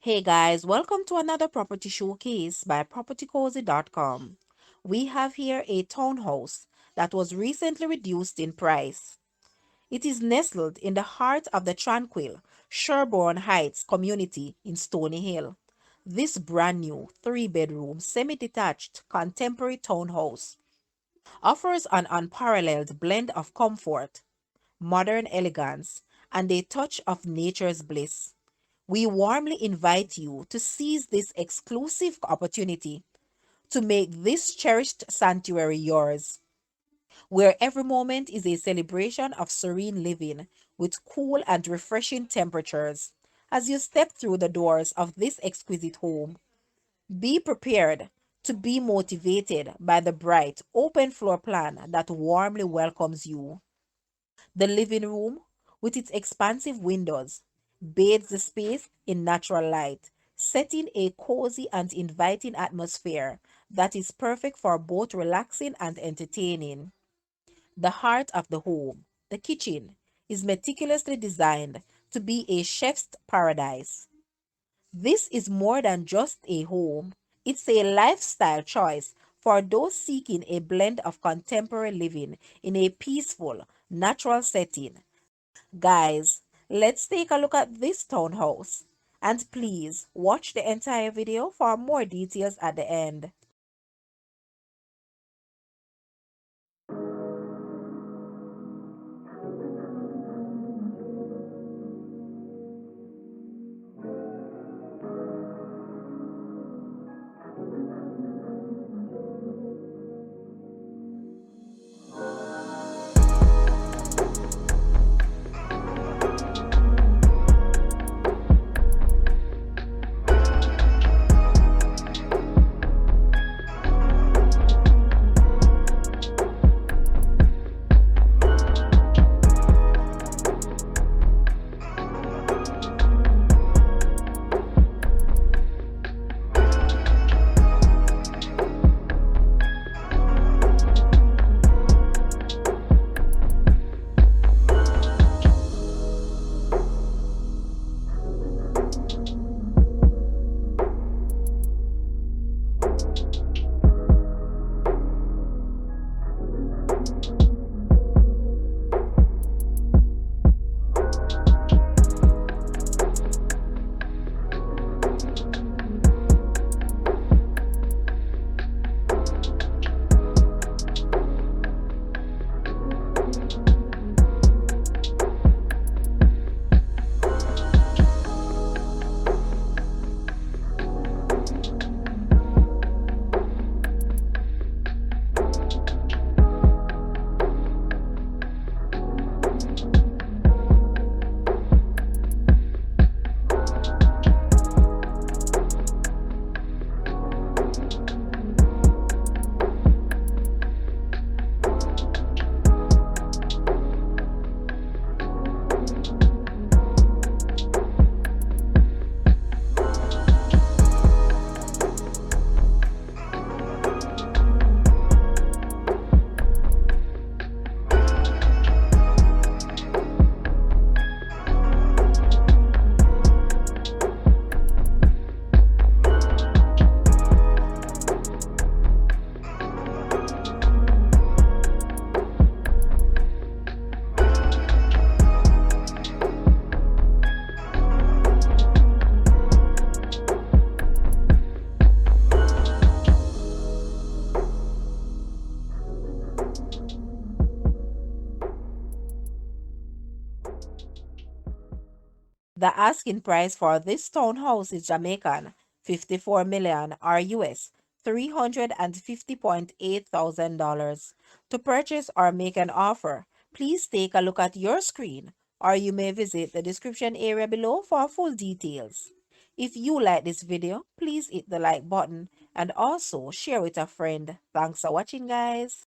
Hey guys, welcome to another property showcase by propertycozy.com. We have here a townhouse that was recently reduced in price. It is nestled in the heart of the tranquil Sherbourne Heights community in Stony Hill. This brand new 3-bedroom semi-detached contemporary townhouse offers an unparalleled blend of comfort, modern elegance, and a touch of nature's bliss. We warmly invite you to seize this exclusive opportunity to make this cherished sanctuary yours, where every moment is a celebration of serene living with cool and refreshing temperatures. As you step through the doors of this exquisite home, be prepared to be motivated by the bright, open floor plan that warmly welcomes you. The living room, with its expansive windows, bathes the space in natural light, setting a cozy and inviting atmosphere that is perfect for both relaxing and entertaining. The heart of the home, the kitchen, is meticulously designed to be a chef's paradise. This is more than just a home, it's a lifestyle choice for those seeking a blend of contemporary living in a peaceful, natural setting. Guys, let's take a look at this townhouse. And please watch the entire video for more details at the end. The asking price for this townhouse is Jamaican 54 million or US $350,800. To purchase or make an offer, please take a look at your screen or you may visit the description area below for full details. If you like this video, please hit the like button and also share with a friend. Thanks for watching, guys.